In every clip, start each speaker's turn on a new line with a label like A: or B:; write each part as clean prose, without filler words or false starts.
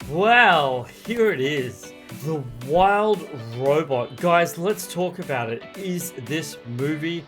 A: Well, here it is. The Wild Robot. Guys, let's talk about it. Is this movie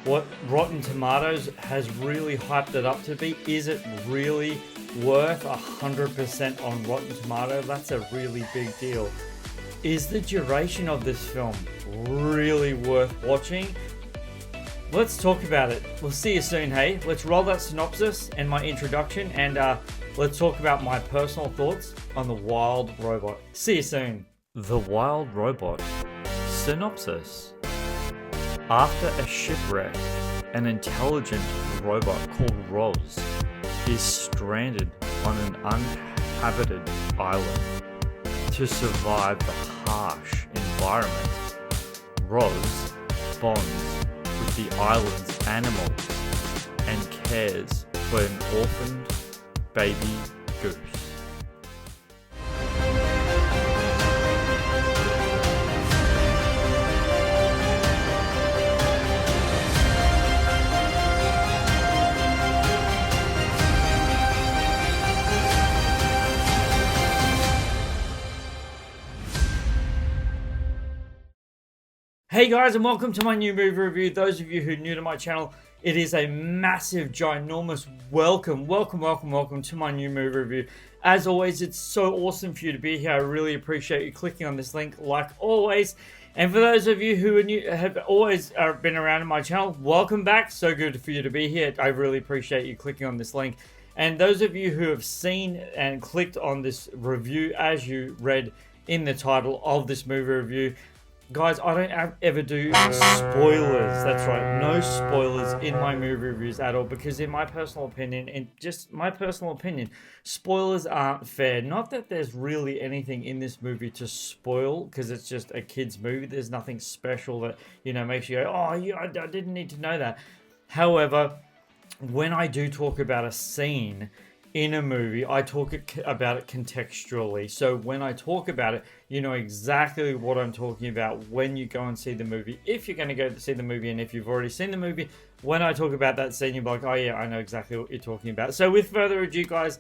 A: what Rotten Tomatoes has really hyped it up to be? Is it really worth 100% on Rotten Tomatoes? That's a really big deal. Is the duration of this film really worth watching? Let's talk about it. We'll see you soon, hey? Let's roll that synopsis and my introduction, and let's talk about my personal thoughts on The Wild Robot. See you soon. The Wild Robot. Synopsis. After a shipwreck, an intelligent robot called Roz is stranded on an uninhabited island. To survive the harsh environment, Roz bonds with the island's animals and cares for an orphaned baby goose. Hey guys, and welcome to my new movie review. Those of you who are new to my channel, it is a massive, ginormous welcome to my new movie review. As always, it's so awesome for you to be here. I really appreciate you clicking on this link, like always. And for those of you who are new, have always been around in my channel, welcome back. So good for you to be here. I really appreciate you clicking on this link. And those of you who have seen and clicked on this review, as you read in the title of this movie review, guys, I don't ever do spoilers. That's right, no spoilers in my movie reviews at all, because in my personal opinion, spoilers aren't fair. Not that there's really anything in this movie to spoil, because it's just a kid's movie. There's nothing special that, makes you go, oh, yeah, I didn't need to know that. However, when I do talk about a scene in a movie, I talk about it contextually. So when I talk about it, you know exactly what I'm talking about when you go and see the movie. If you're going to go see the movie, and if you've already seen the movie, when I talk about that scene, you'll be like, oh yeah, I know exactly what you're talking about. So with further ado, guys,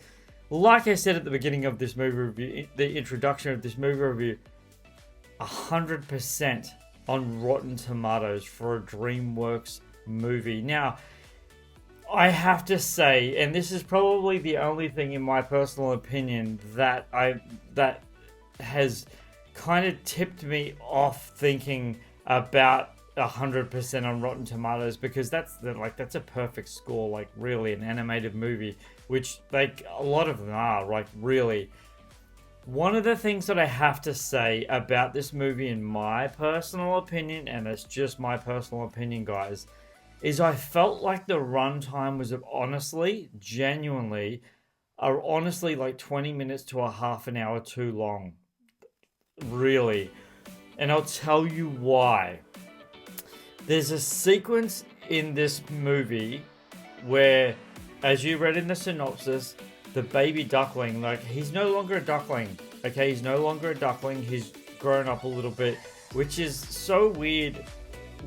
A: like I said at the beginning of this movie review, the introduction of this movie review, 100% on Rotten Tomatoes for a DreamWorks movie. Now, I have to say, and this is probably the only thing in my personal opinion that has kind of tipped me off thinking about 100% on Rotten Tomatoes, because that's a perfect score, like really an animated movie, which like a lot of them are, like really. One of the things that I have to say about this movie, in my personal opinion, and it's just my personal opinion, guys, is I felt like the runtime was honestly like 20 minutes to a half an hour too long. Really. And I'll tell you why. There's a sequence in this movie where, as you read in the synopsis, the baby duckling, like, he's no longer a duckling. Okay, he's no longer a duckling. He's grown up a little bit, which is so weird.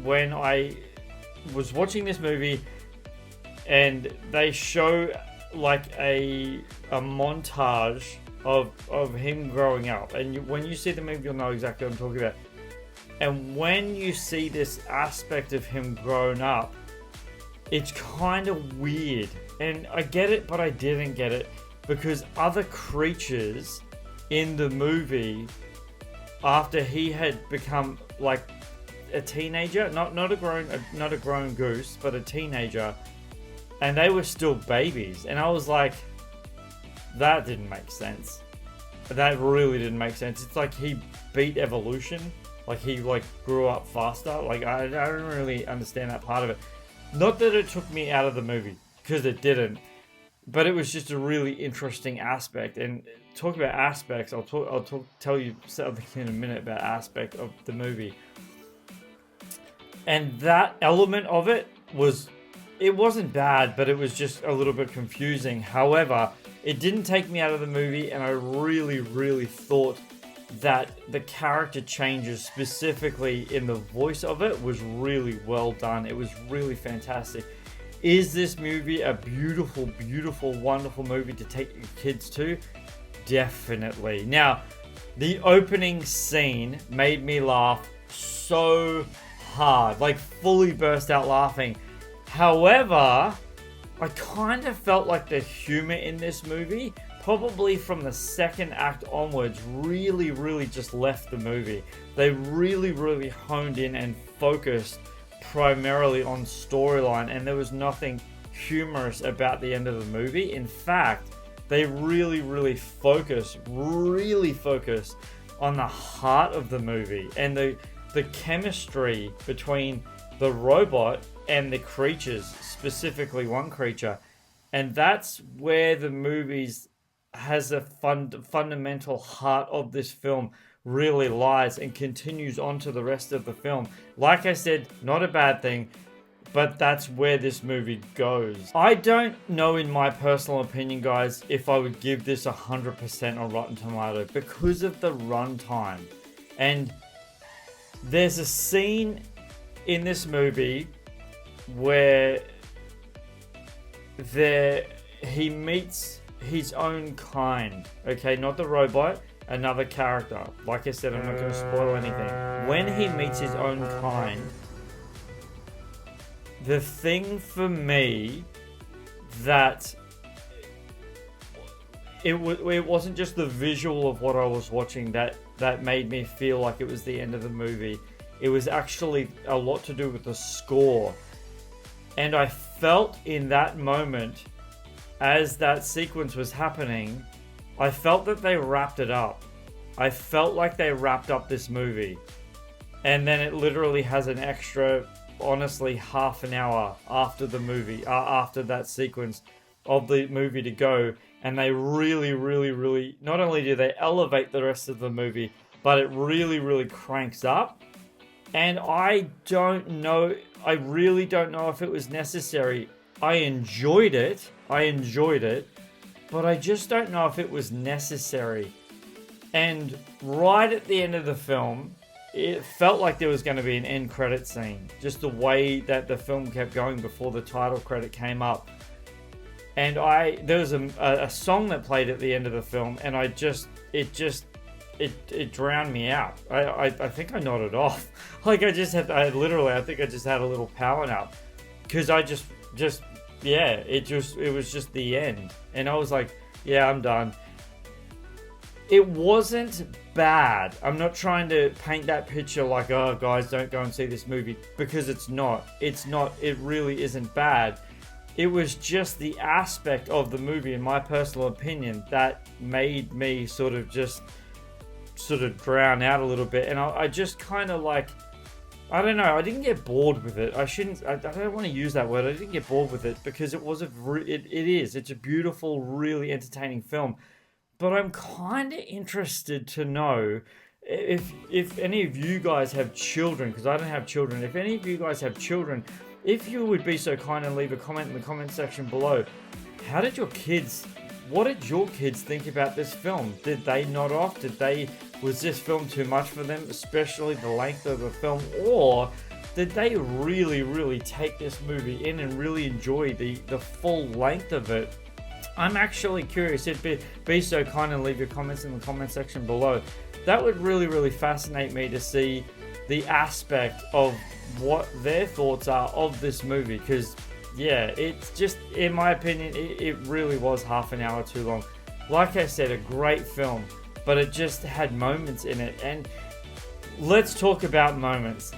A: When I was watching this movie and they show like a montage of him growing up, and when you see the movie, you'll know exactly what I'm talking about. And when you see this aspect of him grown up, it's kind of weird. And I get it, but I didn't get it, because other creatures in the movie, after he had become like a teenager, not a grown goose, but a teenager, and they were still babies, and I was like, that didn't make sense. That really didn't make sense. It's like he beat evolution, like he grew up faster. Like I don't really understand that part of it. Not that it took me out of the movie, because it didn't, but it was just a really interesting aspect. And talking about aspects, I'll tell you something in a minute about aspect of the movie. And that element of it wasn't bad, but it was just a little bit confusing. However, it didn't take me out of the movie, and I really, really thought that the character changes, specifically in the voice of it, was really well done. It was really fantastic. Is this movie a beautiful, beautiful, wonderful movie to take your kids to? definitely. Now, the opening scene made me laugh so hard, like fully burst out laughing. However, I kind of felt like the humor in this movie, probably from the second act onwards, really just left the movie. They really honed in and focused primarily on storyline, and there was nothing humorous about the end of the movie. In fact, they really focus on the heart of the movie and the chemistry between the robot and the creatures, specifically one creature. And that's where the movies has a fundamental heart of this film really lies, and continues on to the rest of the film. Like I said, not a bad thing, but that's where this movie goes. I don't know, in my personal opinion, guys, if I would give this 100% on Rotten Tomato because of the runtime. And there's a scene in this movie where he meets his own kind. Okay, not the robot, another character. Like I said, I'm not going to spoil anything. When he meets his own kind, the thing for me that it wasn't just the visual of what I was watching that made me feel like it was the end of the movie. It was actually a lot to do with the score. And I felt in that moment, as that sequence was happening, I felt that they wrapped it up. I felt like they wrapped up this movie. And then it literally has an extra, honestly, half an hour after the movie, after that sequence of the movie to go. And they really, not only do they elevate the rest of the movie, but it really cranks up. And I really don't know if it was necessary. I enjoyed it, but I just don't know if it was necessary. And right at the end of the film, it felt like there was going to be an end credit scene. Just the way that the film kept going before the title credit came up. And there was a song that played at the end of the film, and it drowned me out. I think I nodded off. Like I think I just had a little power nap. Because it was just the end. And I was like, yeah, I'm done. It wasn't bad. I'm not trying to paint that picture like, oh, guys, don't go and see this movie. Because it's not. It really isn't bad. It was just the aspect of the movie, in my personal opinion, that made me sort of drown out a little bit. And I just kind of like, I don't know, I didn't get bored with it. I don't want to use that word. I didn't get bored with it because it's a beautiful, really entertaining film. But I'm kind of interested to know if any of you guys have children, because I don't have children. If any of you guys have children, if you would be so kind and leave a comment in the comment section below. What did your kids think about this film? Did they nod off? Was this film too much for them, especially the length of the film? Or did they really take this movie in and really enjoy the full length of it? I'm actually curious. Be so kind and leave your comments in the comment section below. That would really fascinate me to see the aspect of what their thoughts are of this movie, because yeah, it's just, in my opinion, it really was half an hour too long. Like I said, a great film, but it just had moments in it. And let's talk about moments.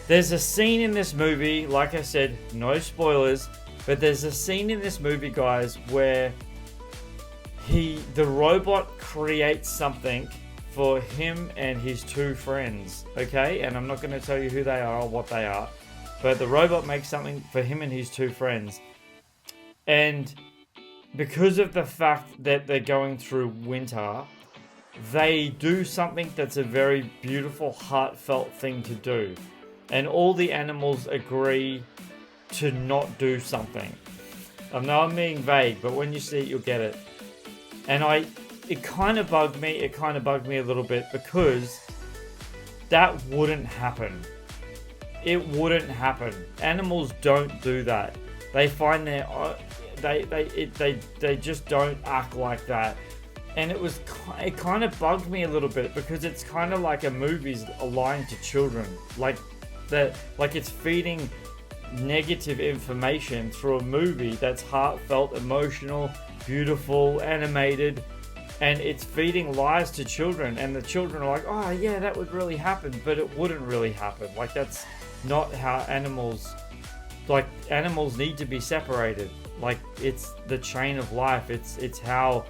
A: There's a scene in this movie, like I said, no spoilers, but there's a scene in this movie, guys, where the robot creates something for him and his two friends, okay? And I'm not going to tell you who they are or what they are, but the robot makes something for him and his two friends. And because of the fact that they're going through winter, they do something that's a very beautiful, heartfelt thing to do. And all the animals agree to not do something. I know I'm being vague, but when you see it, you'll get it. And it kind of bugged me. It kind of bugged me a little bit because that wouldn't happen. It wouldn't happen. Animals don't do that. They find they just don't act like that. And it kind of bugged me a little bit, because it's kind of like a movie's aligned to children, like it's feeding negative information through a movie that's heartfelt, emotional, beautiful, animated, and it's feeding lies to children, and the children are like, oh yeah, that would really happen, but it wouldn't really happen. Like, that's not how animals need to be separated. Like, it's the chain of life, it's how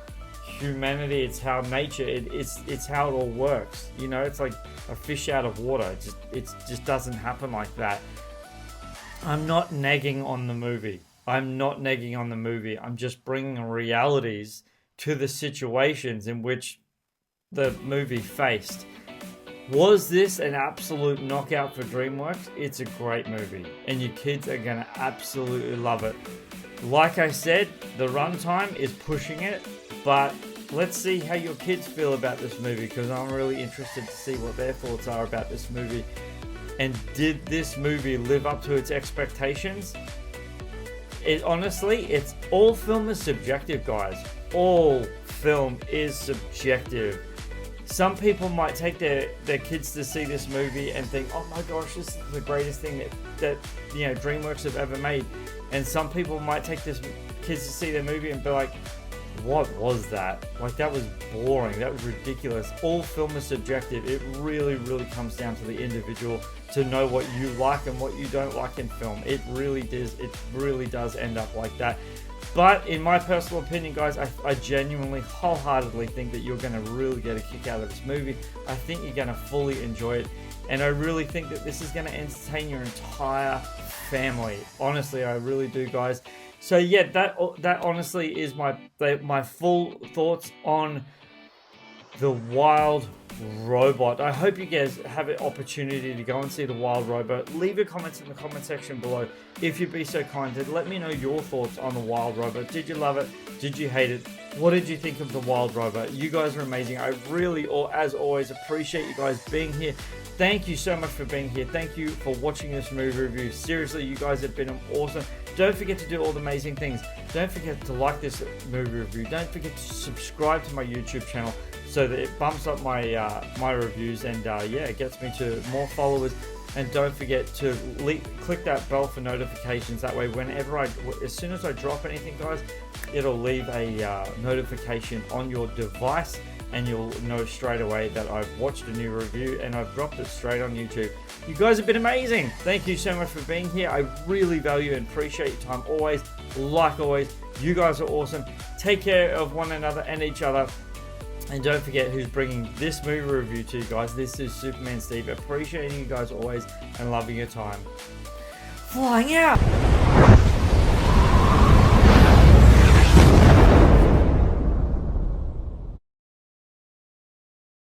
A: humanity, it's how nature, it's how it all works. You know, it's like a fish out of water. It just doesn't happen like that. I'm not negging on the movie. I'm just bringing realities to the situations in which the movie faced. Was this an absolute knockout for DreamWorks? It's a great movie, and your kids are gonna absolutely love it. Like I said, the runtime is pushing it, but let's see how your kids feel about this movie, because I'm really interested to see what their thoughts are about this movie. And did this movie live up to its expectations? It's all film is subjective, guys. All film is subjective. Some people might take their kids to see this movie and think, oh my gosh, this is the greatest thing that DreamWorks have ever made. And some people might take this kids to see their movie and be like, what was that? Like, that was boring. That was ridiculous. All film is subjective. It really, really comes down to the individual to know what you like and what you don't like in film. It really does end up like that. But in my personal opinion, guys, I genuinely, wholeheartedly think that you're going to really get a kick out of this movie. I think you're going to fully enjoy it. And I really think that this is going to entertain your entire family. Honestly, I really do, guys. So yeah, that honestly is my full thoughts on The Wild Robot. I hope you guys have an opportunity to go and see The Wild Robot. Leave your comments in the comment section below, if you'd be so kind to let me know your thoughts on The Wild Robot. Did you love it? Did you hate it? What did you think of The Wild Robot? You guys are amazing. I really, as always, appreciate you guys being here. Thank you so much for being here. Thank you for watching this movie review. Seriously, you guys have been awesome. Don't forget to do all the amazing things. Don't forget to like this movie review. Don't forget to subscribe to my YouTube channel so that it bumps up my my reviews, and it gets me to more followers. And don't forget to click that bell for notifications. That way, as soon as I drop anything, guys, it'll leave a notification on your device, and you'll know straight away that I've watched a new review and I've dropped it straight on YouTube. You guys have been amazing. Thank you so much for being here. I really value and appreciate your time always. Like always, you guys are awesome. Take care of one another and each other. And don't forget who's bringing this movie review to you guys. This is Superman Steve. Appreciating you guys always and loving your time. Flying out!